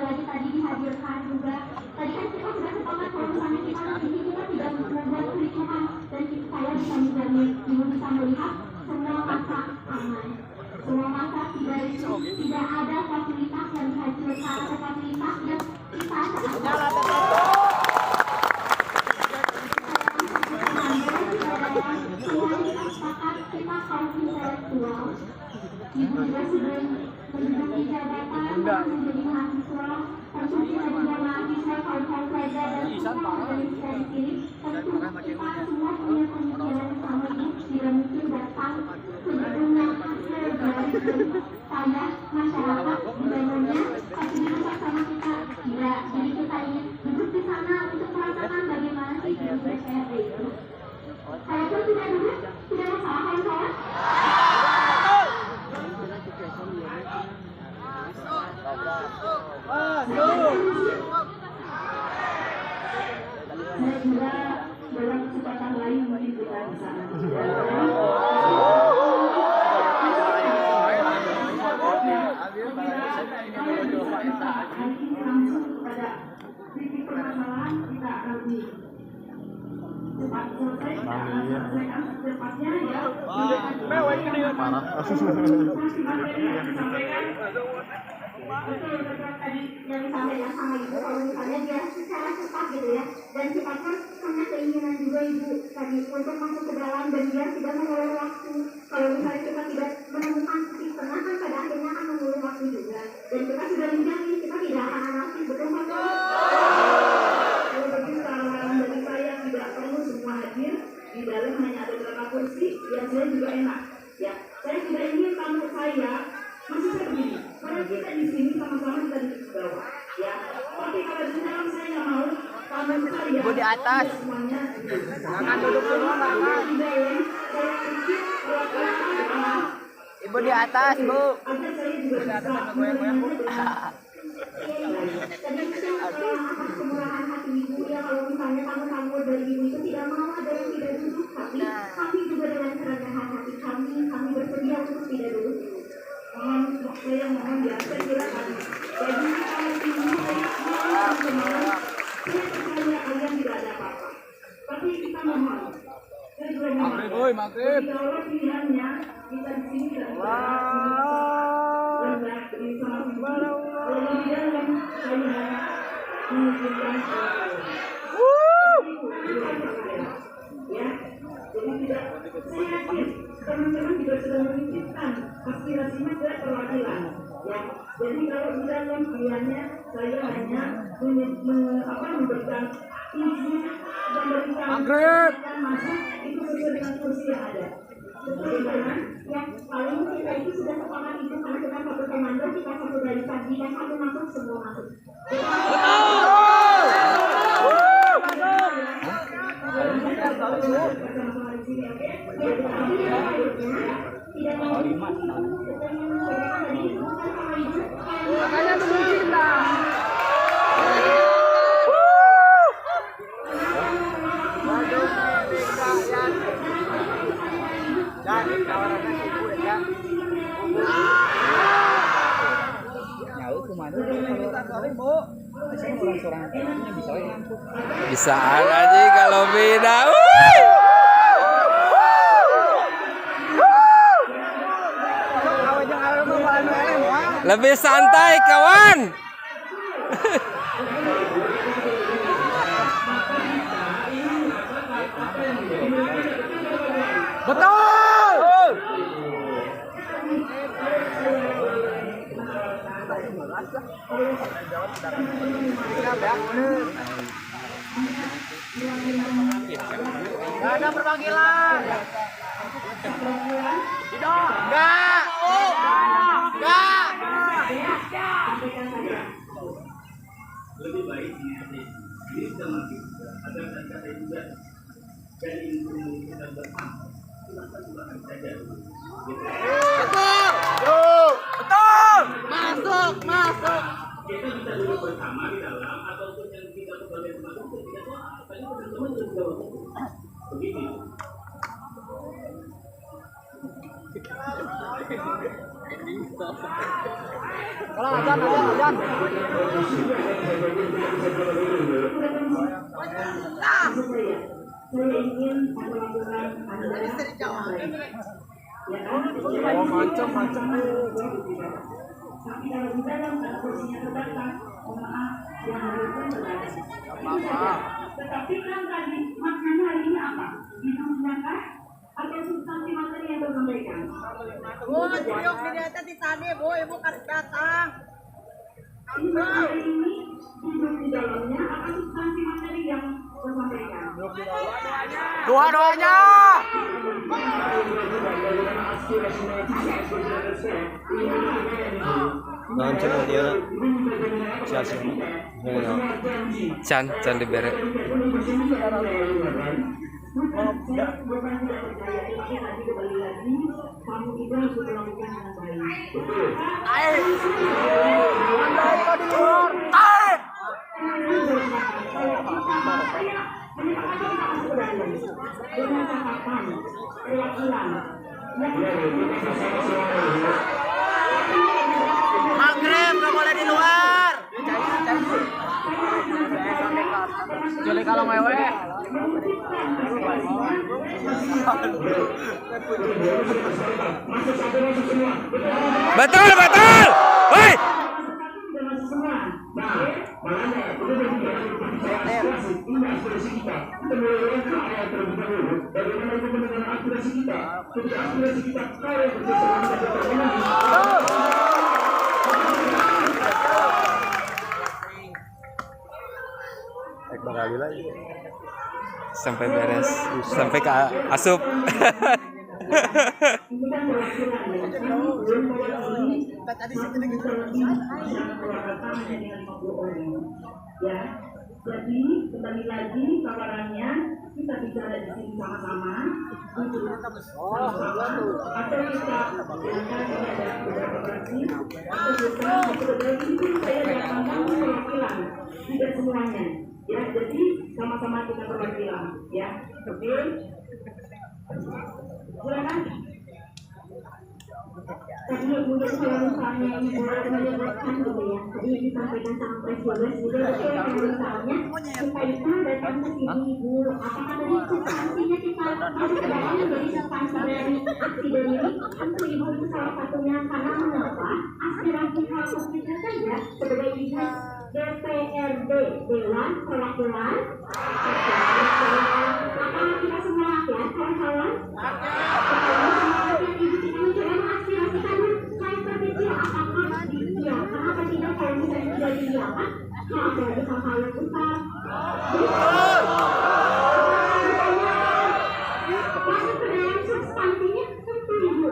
lagi tadi dihadirkan juga. Tadi kan kita sudah sepakat kalau misalnya kita di sini kita tidak membuat kericuhan dan saya bisa menjamin ibu bisa melihat semua masa aman. Semua masa tidak ada fasilitas yang dihadirkan atau fasilitas yang kita kita kaum intelektual, ibu juga sudah menduduki jabatan menjadi mahasiswa, konsumsi dan juga mahasiswa kaum pelajar dan semua Indonesia di sini. Tentu kita semua punya pemikiran sama ibu, tidak mungkin datang ke gedung yang hasil dari saya masyarakat di dalamnya pasti dirusak sama kita. Tidak, jadi kita ingin duduk di sana untuk merasakan bagaimana sih gedung DPRD itu. Saya pun tidak duduk, tidak masalah kalau saya. Saya kira dalam kesempatan lain mungkin kita bisa langsung kepada titik permasalahan kita akan cepat selesai, kita akan selesaikan secepatnya ya. Parah. Betul tadi yang disampaikan sama ibu, kalau misalnya dia secara cepat gitu ya, dan cepatnya karena keinginan juga ibu tadi untuk masuk ke dalam dan dia tidak mengulur waktu. Kalau misalnya kita tidak menemukan titik tengah kan pada akhirnya akan mengulur waktu juga, dan kita sudah menjamin kita tidak akan anarkis, betul kan? Kalau begitu tawaran dari saya tidak perlu semua hadir di dalam, hanya ada beberapa kursi, ya saya juga enak. Ya, saya tidak ingin tamu saya maksud saya begini, karena kita di sini sama-sama kita di bawah, ya. Tapi kalau di dalam saya nggak mau tamu saya. Ibu di atas. Semuanya. Jangan duduk semua, jangan. Ibu di atas, Bu. Agar saya juga bisa goyang-goyang. Tadi atas kemurahan hati ibu ya, kalau misalnya tamu-tamu dari ibu itu tidak mau ada yang tidak duduk, tapi kami juga dengan kerendahan hati kami bersedia untuk tidak duduk. Saya mohon ya, saya kira tadi. Jadi kalau ibu saya kemarin, saya percaya kalian tidak ada apa-apa. Tapi kita mohon, saya juga mohon. Kalau pilihannya kita di sini dan menunjukkan ya, jadi tidak, saya yakin teman-teman juga sudah memikirkan aspirasinya ke perwakilan ya. Jadi kalau di dalam pilihannya saya hanya memberikan izin dan memberikan masuk itu sesuai dengan kursi yang ada. Bagaimana yang paling kita itu sudah sepakat itu karena kita satu komando, kita satu dari pagi dan satu masuk semua masuk. Makanya begini lah. Bisa aja kalau beda. Lebih santai kawan. Betul. Gak ada perpanggilan. Tidak. Enggak. Enggak. Lebih baik ini sudah mati agar kata juga jadi ilmu kita bersama. Silakan silakan saja. Betul. Betul. Masuk. Kita bisa duduk bersama di dalam ataupun yang kita sebagai teman itu tidak soal. Tadi teman-teman juga begitu. Kalau ajan. Saya ingin melakukan Oh, macam-macam. tapi kalau di dalam kursinya terbatas, maaf, yang harusnya terbatas. Tetapi kan tadi maknanya hari ini apa? Hidupnya kah? Atau substansi materi yang bersampaikan? Juyuk di atas di tadi, Bu. Ibu kasih datang. Hidup hari ini, hidup di dalamnya, apa substansi materi yang bersampaikan? Dua-duanya. Can dibere. Maghrib nggak boleh di luar. Kecuali kalau mewek. Betul. Woi. Sampai beres, sampai ke asup. Ya, jadi kembali lagi tawarannya kita bicara di sini sama-sama atau kita saya datangkan perwakilan tidak semuanya ya, jadi sama-sama kita perwakilan ya, oke, silakan. Tadi mungkin kalau misalnya ini boleh menyebutkan gitu ya, tadi yang disampaikan sama Presiden juga kalau misalnya kita itu datang ke sini Ibu, apakah tadi substansinya kita harus bawahnya dari substansi dari aksi dari tentu Ibu itu salah satunya, karena mengapa aspirasi kampus kita saja sebagai Ibu DPRD Dewan Perwakilan apakah kita semua rakyat kawan-kawan? Kenapa tidak kalau misalnya sudah dijalankan, apa ada hal-hal yang besar? Masuk ke dalam substansinya tentu Ibu,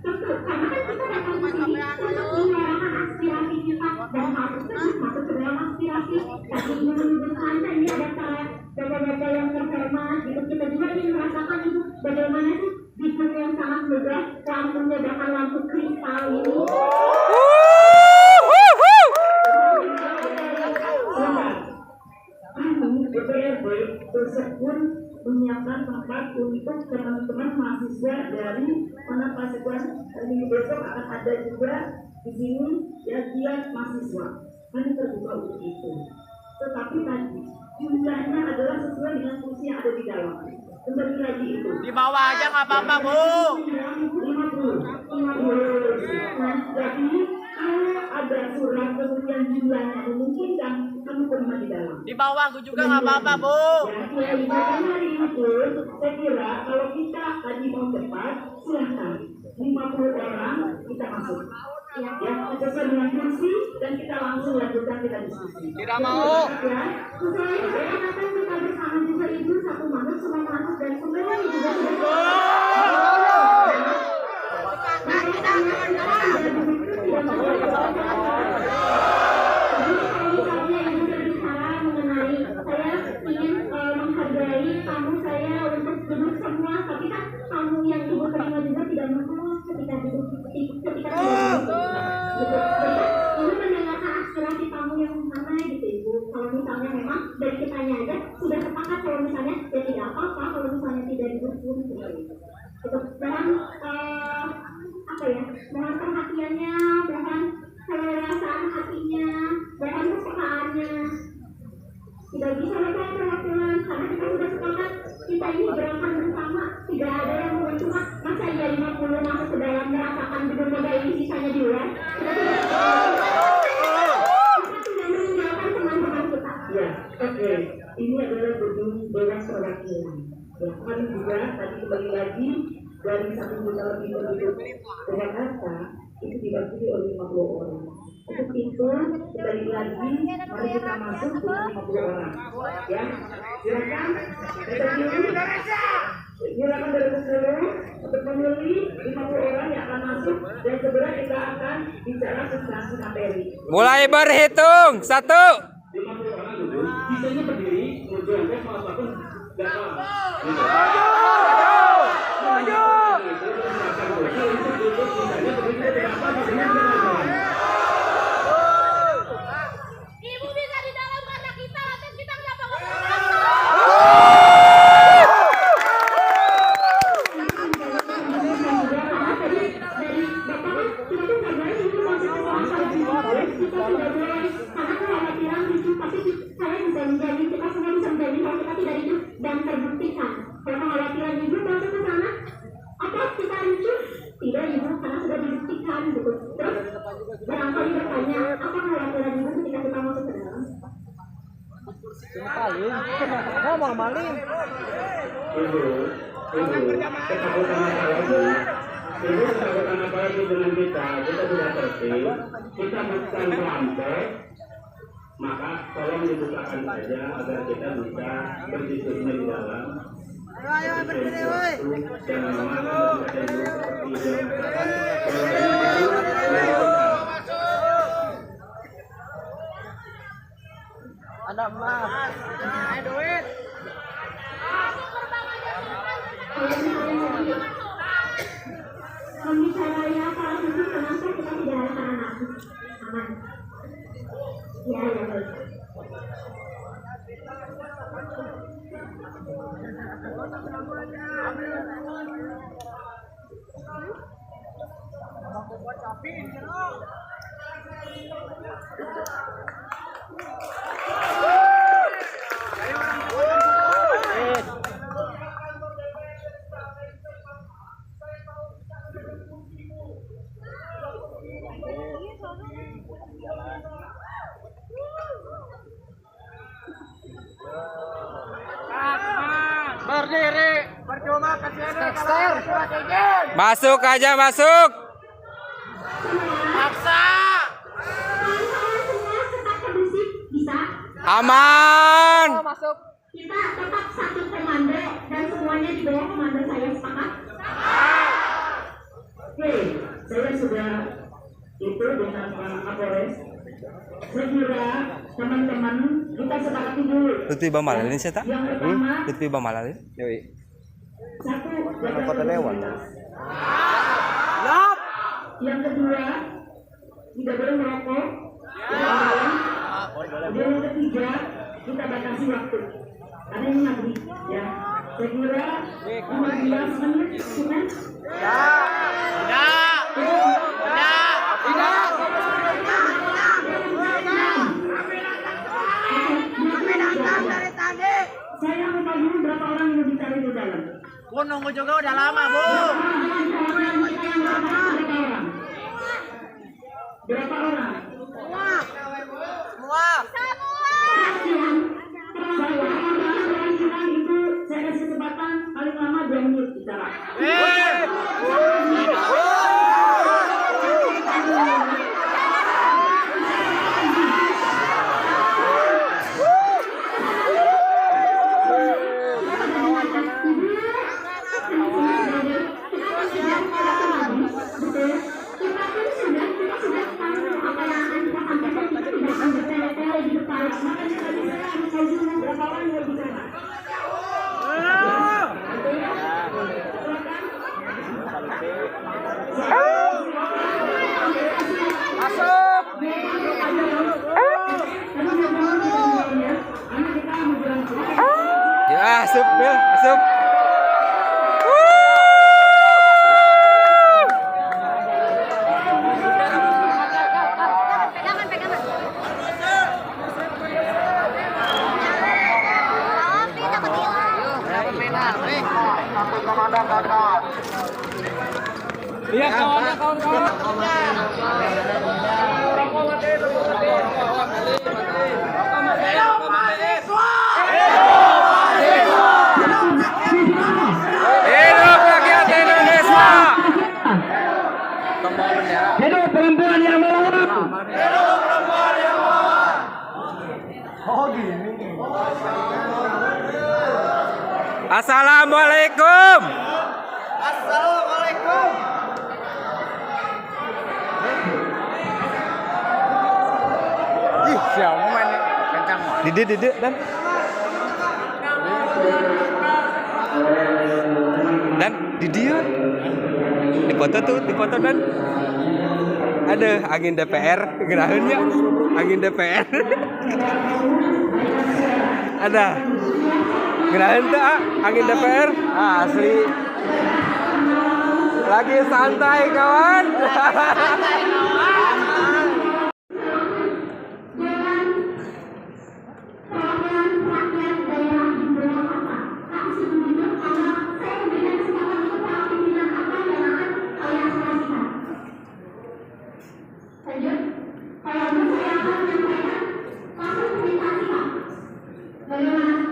tentu karena kan kita datang ke sini untuk menyuarakan aspirasi kita dan harusnya masuk ke dalam aspirasi. Tapi ingin menunjukkan ini ada data-data yang terhormat, gitu. Kita juga ingin merasakan Ibu bagaimana sih fitur yang sangat megah, lampunya bahkan lampu kristal ini. DPRD tersebut menyiapkan tempat untuk teman-teman mahasiswa dari Universitas ini besok akan ada juga di sini kajian mahasiswa kan terbuka untuk itu. Tetapi tadi jumlahnya adalah sesuai dengan kursi yang ada di dalam. Kembali lagi itu. Di bawah aja nggak apa-apa, Bu. 50. Nah, jadi kalau ada surat kemudian jumlahnya memungkinkan, kamu terima di dalam. Di bawah aku juga nggak apa-apa, Bu. Ya, hari itu saya kira kalau kita tadi mau cepat, silahkan 50 orang kita masuk. Ya, sesuai dengan kursi dan kita langsung lanjutkan kita diskusi. Tidak mau. Ya, sesuai kesepakatan kita bersama juga Ibu satu masuk semua masuk dan semua juga tamu saya untuk duduk semua, tapi kan tamu yang Ibu terima juga tidak masalah ketika duduk ketika Ibu mendengarkan aspirasi tamu yang sama gitu Ibu. Kalau misalnya memang dari kitanya aja sudah sepakat kalau misalnya ya tidak apa-apa kalau misalnya tidak didukung seperti itu. Dengan apa ya, dengan perhatian komunikasinya dan kepekaan-nya. Tidak bisa mereka perwakilan karena kita sudah sepakat kita ini gerakan bersama, tidak ada yang mau cuma masa iya 50 masuk ke dalam merasakan gedung megah ini sisanya di luar. Kita tidak meninggalkan teman-teman kita. Ya, oke. Ini adalah gedung Dewan Perwakilan. Ya, kami juga tadi kembali lagi dari 1 juta lebih penduduk Jakarta itu dibagi oleh 50 orang. Untuk itu kembali lagi mari kita masuk dengan 50 orang. Ya, silakan. Silakan berkumpul untuk memilih 50 orang yang akan masuk dan segera kita akan bicara substansi materi. Mulai berhitung. 1. 50 orang duduk, sisanya berdiri, mau jongkok, mau apapun, gak apa. Ibu bisa di dalam karena kita, lantas kita kenapa ngomong? dan terbuktikan. Kalau kekhawatiran ibu kalau ke sana, apa kita ricu? Tidak ibu, karena sudah dibuktikan gitu. Terus barangkali bertanya, apa kekhawatiran ibu ketika kita masuk ke dalam? Ngomong maling. Ibu, ketakutan apa lagi? Ibu ketakutan apa lagi dengan kita? Kita sudah tertib, kita bukan kelompok, maka tolong dibukakan saja agar kita bisa berdiskusi di dalam. Ayo berdiri, woi. Jangan lama seperti Ada emas. Duit. Membicaranya kalau khusus kenapa kita tidak ada karena aman. Ya, ya baik. Berdiri, percuma kesini kalau surat izin. Masuk aja, masuk. Paksa. Semua tetap kondusif, bisa. Aman. Masuk. Kita tetap satu komando dan semuanya di bawah komando saya, sepakat? Oke, saya sudah itu dengan Pak Kapolres. Saya kira teman-teman kita sepakati dulu. Tuti ba malalin siya ta? Yang pertama, Tuti ba malalin? Yoi. satu Kota lewat. Lop. Yang kedua, tidak boleh merokok. Dan yang ketiga, kita batasi waktu. Karena ini maghrib, ya. Saya kira 15 menit cukup. Saya mau tahu dulu berapa orang yang bicara di dalam. Gua nunggu juga udah lama, Bu. Berapa orang? Semua. Itu saya kasih kesempatan paling lama 2 menit bicara. Ya, asup, Bel, asup. Pegangan. Iya kawan-kawan. Hidup rakyat Indonesia. Hidup perempuan yang melawan. Assalamualaikum. Ih, siapa main kencang mah. Dede dan di dia di foto dan ada angin DPR gerahannya angin DPR ada gerahan tuh angin DPR asli lagi santai kawan. Bagaimana?